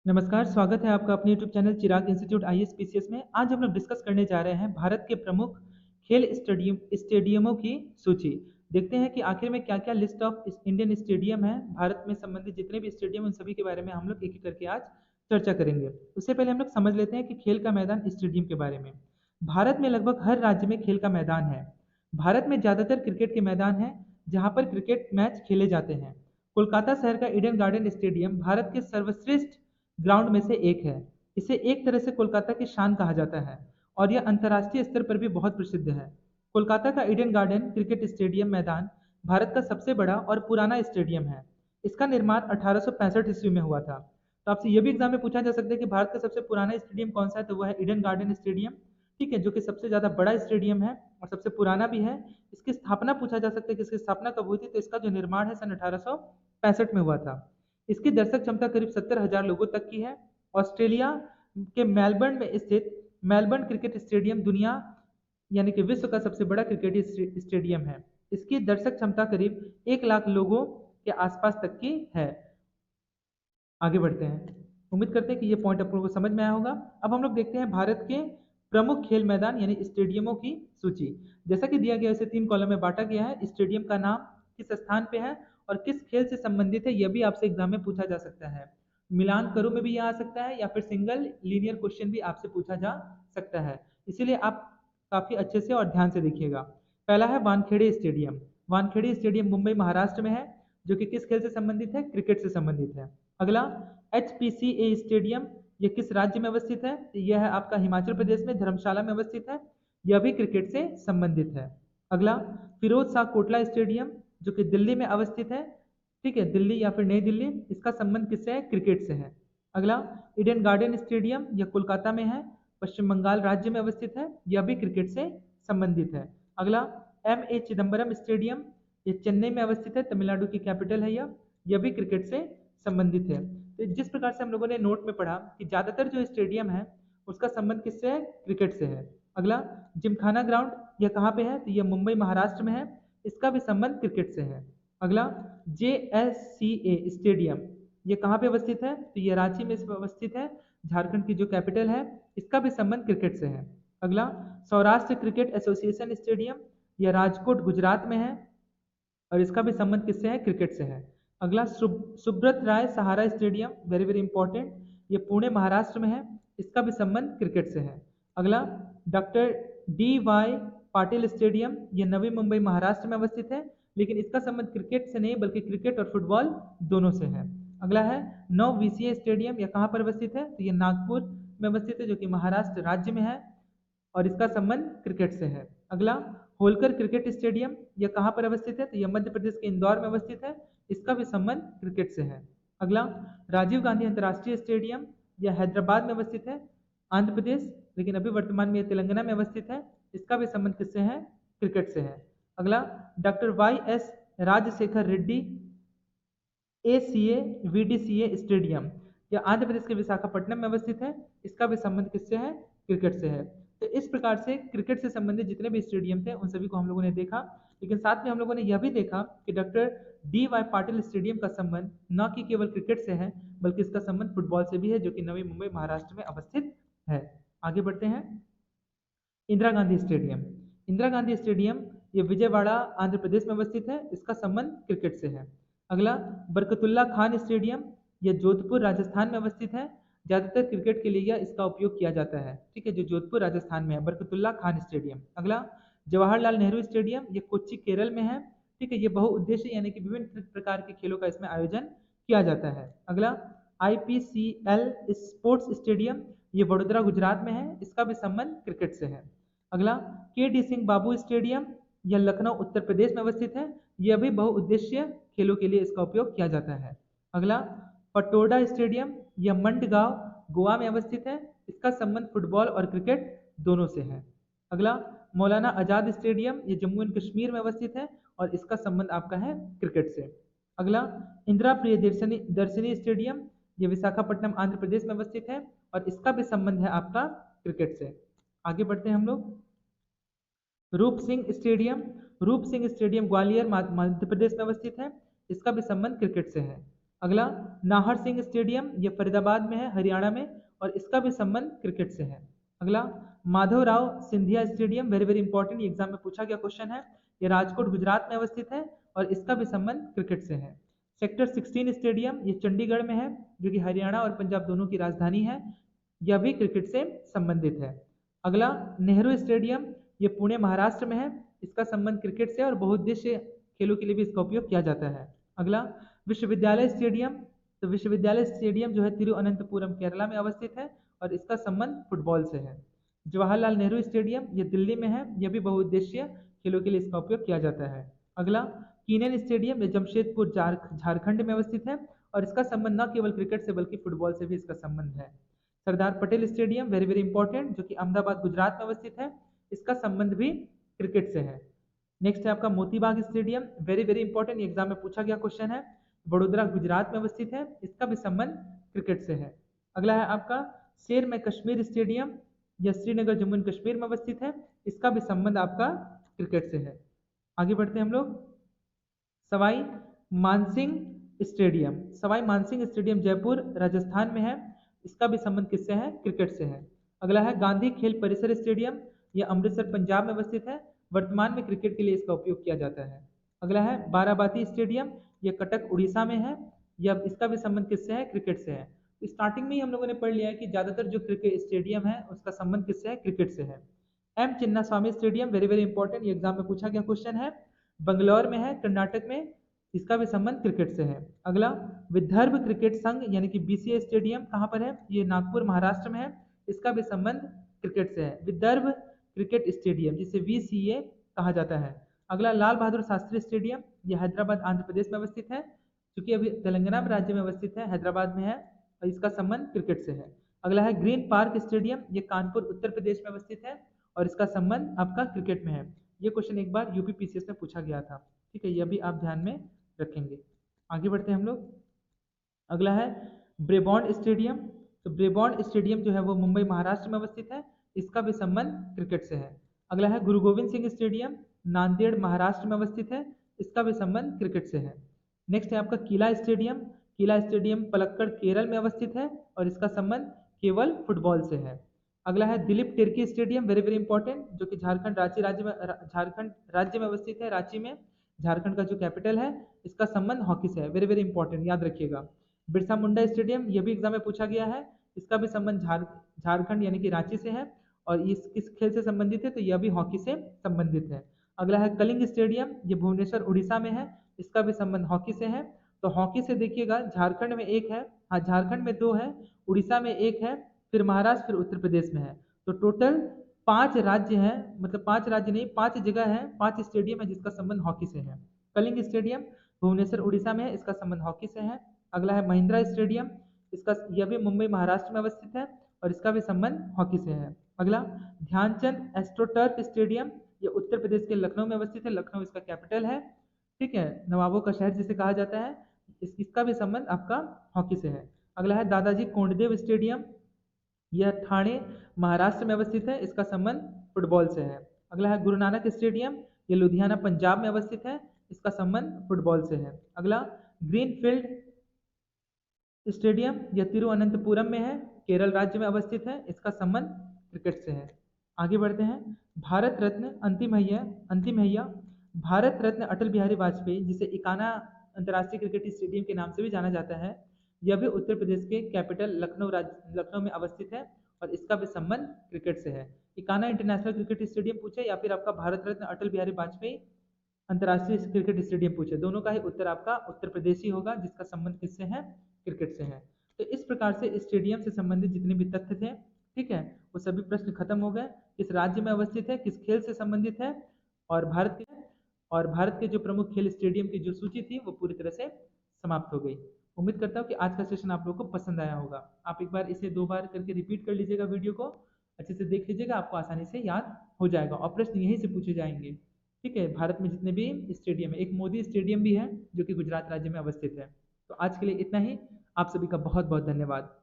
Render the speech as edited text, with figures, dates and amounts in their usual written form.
नमस्कार, स्वागत है आपका अपने यूट्यूब चैनल चिराग इंस्टीट्यूट आईएएस पीसीएस में। आज हम लोग डिस्कस करने जा रहे हैं भारत के प्रमुख खेल स्टेडियमों की सूची। देखते हैं कि आखिर में क्या-क्या लिस्ट ऑफ इंडियन स्टेडियम है। भारत में संबंधित जितने भी स्टेडियम हैं उन सभी के बारे में हम लोग एक-एक करके आज चर्चा करेंगे। उससे पहले हम लोग समझ लेते हैं कि खेल का मैदान स्टेडियम के बारे में। भारत में लगभग हर राज्य में खेल का मैदान है। भारत में ज़्यादातर क्रिकेट के मैदान हैं, जहाँ पर क्रिकेट मैच खेले जाते हैं। कोलकाता शहर का ईडन गार्डन स्टेडियम भारत के सर्वश्रेष्ठ ग्राउंड में से एक है। इसे एक तरह से कोलकाता की शान कहा जाता है और यह अंतर्राष्ट्रीय स्तर पर भी बहुत प्रसिद्ध है। कोलकाता का ईडन गार्डन क्रिकेट स्टेडियम मैदान भारत का सबसे बड़ा और पुराना स्टेडियम है। इसका निर्माण 1865 ईस्वी में हुआ था। तो आपसे यह भी एग्जाम में पूछा जा सकता है कि भारत का सबसे पुराना स्टेडियम कौन सा है, तो वह है ईडन गार्डन स्टेडियम। ठीक है, जो कि सबसे ज़्यादा बड़ा स्टेडियम है और सबसे पुराना भी है। इसकी स्थापना पूछा जा सकता है कि इसकी स्थापना कब हुई थी, तो इसका जो निर्माण है सन 1865 में हुआ था। इसकी दर्शक क्षमता करीब 70,000 लोगों तक की है। ऑस्ट्रेलिया के मेलबर्न में स्थित मेलबर्न क्रिकेट स्टेडियम दुनिया यानी कि विश्व का सबसे बड़ा क्रिकेट स्टेडियम है। इसकी दर्शक क्षमता करीब 1 लाख लोगों के आसपास तक की है। आगे बढ़ते हैं। उम्मीद करते हैं कि ये पॉइंट आप लोगों को समझ में आया होगा। अब हम लोग देखते हैं भारत के प्रमुख खेल मैदान यानी स्टेडियमों की सूची। जैसा कि दिया गया इसे 3 कॉलम में बांटा गया है। स्टेडियम का नाम किस स्थान पे है और किस खेल से संबंधित है, यह भी आपसे एग्जाम में पूछा जा सकता है। मिलान करो में भी यह आ सकता है या फिर सिंगल लीनियर क्वेश्चन भी आपसे पूछा जा सकता है। इसीलिए आप काफी अच्छे से और ध्यान से देखिएगा। पहला है वानखेड़े स्टेडियम। वानखेड़े स्टेडियम मुंबई महाराष्ट्र में है, जो कि किस खेल से संबंधित है, क्रिकेट से संबंधित है। अगला HPCA स्टेडियम, यह किस राज्य में अवस्थित है, यह है आपका हिमाचल प्रदेश में धर्मशाला में अवस्थित है। यह भी क्रिकेट से संबंधित है। अगला फिरोज शाह कोटला स्टेडियम, जो कि दिल्ली में अवस्थित है। ठीक है, दिल्ली या फिर नई दिल्ली, इसका संबंध किससे है, क्रिकेट से है। अगला ईडन गार्डन स्टेडियम, यह कोलकाता में है, पश्चिम बंगाल राज्य में अवस्थित है। यह भी क्रिकेट से संबंधित है। अगला MA चिदम्बरम स्टेडियम, यह चेन्नई में अवस्थित है, तमिलनाडु की कैपिटल है यह भी क्रिकेट से संबंधित है। तो जिस प्रकार से हम लोगों ने नोट में पढ़ा कि ज्यादातर जो स्टेडियम है उसका संबंध किससे है, क्रिकेट से है। अगला जिमखाना ग्राउंड, यह कहाँ पे है, तो यह मुंबई महाराष्ट्र में है। इसका भी संबंध क्रिकेट से है। अगला JSCA स्टेडियम, ये कहाँ पे अवस्थित है, तो ये रांची में अवस्थित है, झारखंड की जो कैपिटल है। इसका भी संबंध क्रिकेट से है। अगला सौराष्ट्र क्रिकेट एसोसिएशन स्टेडियम, यह राजकोट गुजरात में है और इसका भी संबंध किससे है, क्रिकेट से है। अगला सुब्रत राय सहारा स्टेडियम, वेरी वेरी इंपॉर्टेंट, ये पुणे महाराष्ट्र में है। इसका भी संबंध क्रिकेट से है। अगला डॉक्टर DY पाटिल स्टेडियम, ये नवी मुंबई महाराष्ट्र में अवस्थित है, लेकिन इसका संबंध क्रिकेट से नहीं बल्कि क्रिकेट और फुटबॉल दोनों से है। अगला है नव VCA स्टेडियम, यह कहाँ पर अवस्थित है, तो ये नागपुर में अवस्थित है, जो कि महाराष्ट्र राज्य में है और इसका संबंध क्रिकेट से है। अगला होलकर क्रिकेट स्टेडियम, यह कहाँ पर अवस्थित है, तो यह मध्य प्रदेश के इंदौर में अवस्थित है। इसका भी संबंध क्रिकेट से है। अगला राजीव गांधी अंतर्राष्ट्रीय स्टेडियम, यह हैदराबाद में अवस्थित है, आंध्र प्रदेश, लेकिन अभी वर्तमान में यह तेलंगाना में अवस्थित है। इसका भी संबंध किससे है, क्रिकेट से है। अगला doctor YS Rajasekhara Reddy ACA VDCA stadium, यह आंध्र प्रदेश के विशाखापट्टनम में अवस्थित है। इसका भी संबंध किससे है, क्रिकेट से है। तो इस प्रकार से क्रिकेट से संबंधित जितने भी स्टेडियम थे उन सभी को हम लोगों ने देखा, लेकिन साथ में हम लोगों ने यह भी देखा कि डॉक्टर DY पाटिल स्टेडियम का संबंध न कि केवल क्रिकेट से है बल्कि इसका संबंध फुटबॉल से भी है, जो कि नवी मुंबई महाराष्ट्र में अवस्थित है। आगे बढ़ते हैं। इंदिरा गांधी स्टेडियम, इंदिरा गांधी स्टेडियम ये विजयवाड़ा आंध्र प्रदेश में अवस्थित है। इसका संबंध क्रिकेट से है। अगला बरकतुल्ला खान स्टेडियम, यह जोधपुर राजस्थान में अवस्थित है। ज्यादातर क्रिकेट के लिए यह इसका उपयोग किया जाता है। ठीक है, जो जोधपुर राजस्थान में है, बरकतुल्ला खान स्टेडियम। अगला जवाहरलाल नेहरू स्टेडियम, ये कोच्चि केरल में है। ठीक है, ये बहुउद्देश्य यानी कि विभिन्न प्रकार के खेलों का इसमें आयोजन किया जाता है। अगला IPCL स्पोर्ट्स स्टेडियम, ये वडोदरा गुजरात में है। इसका भी संबंध क्रिकेट से है। अगला KD सिंह बाबू स्टेडियम, यह लखनऊ उत्तर प्रदेश में अवस्थित है। यह भी बहुउद्देश्य खेलों के लिए इसका उपयोग किया जाता है। अगला पटोडा स्टेडियम, यह मंडगांव गोवा में अवस्थित है। इसका संबंध फुटबॉल और क्रिकेट दोनों से है। अगला मौलाना आजाद स्टेडियम, ये जम्मू एंड कश्मीर में अवस्थित है और इसका संबंध आपका है क्रिकेट से। अगला इंदिरा प्रियदर्शनी दर्शनी स्टेडियम, ये विशाखापट्टनम आंध्र प्रदेश में अवस्थित है और इसका भी संबंध है आपका क्रिकेट से। आगे बढ़ते हैं हम लोग। रूप सिंह स्टेडियम, रूप सिंह स्टेडियम ग्वालियर मध्य प्रदेश में अवस्थित है। इसका भी संबंध क्रिकेट से है। अगला नाहर सिंह स्टेडियम, ये फरीदाबाद में है, हरियाणा में, और इसका भी संबंध क्रिकेट से है। अगला Madhavrao Scindia stadium, very very important, ये एग्जाम में पूछा गया क्वेश्चन है। ये राजकोट गुजरात में अवस्थित है और इसका भी संबंध क्रिकेट से है। सेक्टर 16 स्टेडियम, ये चंडीगढ़ में है, जो कि हरियाणा और पंजाब दोनों की राजधानी है। यह भी क्रिकेट से संबंधित है। अगला नेहरू स्टेडियम, ये पुणे महाराष्ट्र में है, इसका संबंध क्रिकेट से और बहुउद्देशीय खेलों के लिए भी इसका उपयोग किया जाता है। अगला विश्वविद्यालय स्टेडियम, तो विश्वविद्यालय स्टेडियम जो है तिरुवनंतपुरम केरला में अवस्थित है और इसका संबंध फुटबॉल से है। जवाहरलाल नेहरू स्टेडियम, ये दिल्ली में है, यह भी बहुउद्देशीय खेलों के लिए इसका उपयोग किया जाता है। अगला कीनेन स्टेडियम, ये जमशेदपुर झारखंड में अवस्थित है और इसका संबंध न केवल क्रिकेट से बल्कि फुटबॉल से भी इसका संबंध है। Sardar Patel stadium, very very important, जो कि अहमदाबाद गुजरात में अवस्थित है, इसका संबंध भी क्रिकेट से है। नेक्स्ट है आपका Motibagh stadium, very very important, exam में पूछा गया क्वेश्चन है, वडोदरा गुजरात में अवस्थित है, इसका भी संबंध क्रिकेट से है। अगला है आपका शेर में कश्मीर स्टेडियम, यह श्रीनगर जम्मू एंड कश्मीर में अवस्थित है, इसका भी संबंध आपका क्रिकेट से है। आगे बढ़ते हैं हम लोग। सवाई मानसिंह स्टेडियम, सवाई मानसिंह स्टेडियम जयपुर राजस्थान में है, इसका भी संबंध किससे है? क्रिकेट से है। अगला है गांधी खेल परिसर स्टेडियम, यह अमृतसर पंजाब में अवस्थित है, वर्तमान में क्रिकेट के लिए इसका उपयोग किया जाता है। अगला है बाराबाती स्टेडियम, यह कटक उड़ीसा में है, यह इसका भी संबंध किससे है? क्रिकेट से है। स्टार्टिंग में ही हम लोगों ने पढ़ लिया है कि ज्यादातर जो क्रिकेट स्टेडियम है उसका संबंध किससे है? क्रिकेट से है। एम चिन्ना स्वामी स्टेडियम, वेरी वेरी इंपॉर्टेंट, ये एग्जाम में पूछा गया क्वेश्चन है, बंगलौर में है, कर्नाटक में, इसका भी संबंध क्रिकेट से है। अगला विदर्भ क्रिकेट संघ यानी कि बीसीए स्टेडियम कहाँ पर है? ये नागपुर महाराष्ट्र में है, इसका भी संबंध क्रिकेट से है। विदर्भ क्रिकेट स्टेडियम जिसे वीसीए कहा जाता है। अगला लाल बहादुर शास्त्री स्टेडियम, यह हैदराबाद आंध्र प्रदेश में अवस्थित है, क्योंकि अभी तेलंगाना राज्य में अवस्थित है, हैदराबाद में है, और इसका संबंध क्रिकेट से है। अगला है ग्रीन पार्क स्टेडियम, ये कानपुर उत्तर प्रदेश में अवस्थित है और इसका संबंध आपका क्रिकेट में है। ये क्वेश्चन एक बार यूपी पीसीएस में पूछा गया था, ठीक है, यह भी आप ध्यान में रखेंगे। आगे बढ़ते हैं हम लोग। अगला है ब्रेबॉन्ड स्टेडियम, तो ब्रेबॉन्ड स्टेडियम जो है वो मुंबई महाराष्ट्र में अवस्थित है, इसका भी संबंध क्रिकेट से है। अगला है गुरु गोविंद सिंह स्टेडियम, नांदेड़ महाराष्ट्र में अवस्थित है, इसका भी संबंध क्रिकेट से है। नेक्स्ट है आपका किला स्टेडियम, किला स्टेडियम पलक्कड़ केरल में अवस्थित है और इसका संबंध केवल फुटबॉल से है। अगला है Dilip Tirkey stadium, very very important, जो कि झारखंड राज्य में अवस्थित है, रांची में, झारखंड का जो कैपिटल है, इसका संबंध हॉकी से है, वेरी वेरी इंपॉर्टेंट, याद रखिएगा। बिरसा मुंडा स्टेडियम, यह भी एग्जाम में पूछा गया है, इसका भी संबंध झारखंड यानी कि रांची से है और इस किस खेल से संबंधित है? तो यह भी हॉकी से संबंधित है। अगला है कलिंग स्टेडियम, ये भुवनेश्वर उड़ीसा में है, इसका भी संबंध हॉकी से है। तो हॉकी से देखिएगा झारखंड में एक है, हाँ झारखंड में दो है, उड़ीसा में एक है, फिर महाराष्ट्र, फिर उत्तर प्रदेश में है। तो टोटल 5 राज्य हैं, मतलब 5 राज्य नहीं, 5 जगह है, 5 स्टेडियम है जिसका संबंध हॉकी से है। कलिंग स्टेडियम भुवनेश्वर उड़ीसा में है, इसका संबंध हॉकी से है। अगला है महिंद्रा स्टेडियम, इसका यह भी मुंबई महाराष्ट्र में अवस्थित है और इसका भी संबंध हॉकी से है। अगला ध्यानचंद एस्ट्रोटर्फ स्टेडियम, यह उत्तर प्रदेश के लखनऊ में अवस्थित है, लखनऊ इसका कैपिटल है, ठीक है, नवाबों का शहर जिसे कहा जाता है, इसका भी संबंध आपका हॉकी से है। अगला है दादाजी कोंडदेव स्टेडियम, यह ठाणे महाराष्ट्र में अवस्थित है, इसका संबंध फुटबॉल से है। अगला है गुरु नानक स्टेडियम, यह लुधियाना पंजाब में अवस्थित है, इसका संबंध फुटबॉल से है। अगला ग्रीनफील्ड स्टेडियम, यह तिरुवनंतपुरम में है, केरल राज्य में अवस्थित है, इसका संबंध क्रिकेट से है। आगे बढ़ते हैं। भारत रत्न अंतिम हैया भारत रत्न अटल बिहारी वाजपेयी, जिसे इकाना अंतर्राष्ट्रीय क्रिकेट स्टेडियम के नाम से भी जाना जाता है, यह भी उत्तर प्रदेश के कैपिटल लखनऊ में अवस्थित है और इसका भी संबंध क्रिकेट से है। इकाना इंटरनेशनल क्रिकेट स्टेडियम पूछे या फिर आपका भारत रत्न अटल बिहारी वाजपेयी अंतर्राष्ट्रीय क्रिकेट स्टेडियम पूछे, दोनों का ही उत्तर आपका उत्तर प्रदेश ही होगा, जिसका संबंध किससे है? क्रिकेट से है। तो इस प्रकार से स्टेडियम से संबंधित जितने भी तथ्य थे, ठीक है, वो सभी प्रश्न खत्म हो गए। किस राज्य में अवस्थित है, किस खेल से संबंधित है, और भारत के जो प्रमुख खेल स्टेडियम की जो सूची थी वो पूरी तरह से समाप्त हो गई। उम्मीद करता हूँ कि आज का सेशन आप लोगों को पसंद आया होगा। आप एक बार इसे 2 बार करके रिपीट कर लीजिएगा, वीडियो को अच्छे से देख लीजिएगा, आपको आसानी से याद हो जाएगा और प्रश्न यहीं से पूछे जाएंगे, ठीक है। भारत में जितने भी स्टेडियम है, एक मोदी स्टेडियम भी है जो कि गुजरात राज्य में अवस्थित है। तो आज के लिए इतना ही, आप सभी का बहुत बहुत धन्यवाद।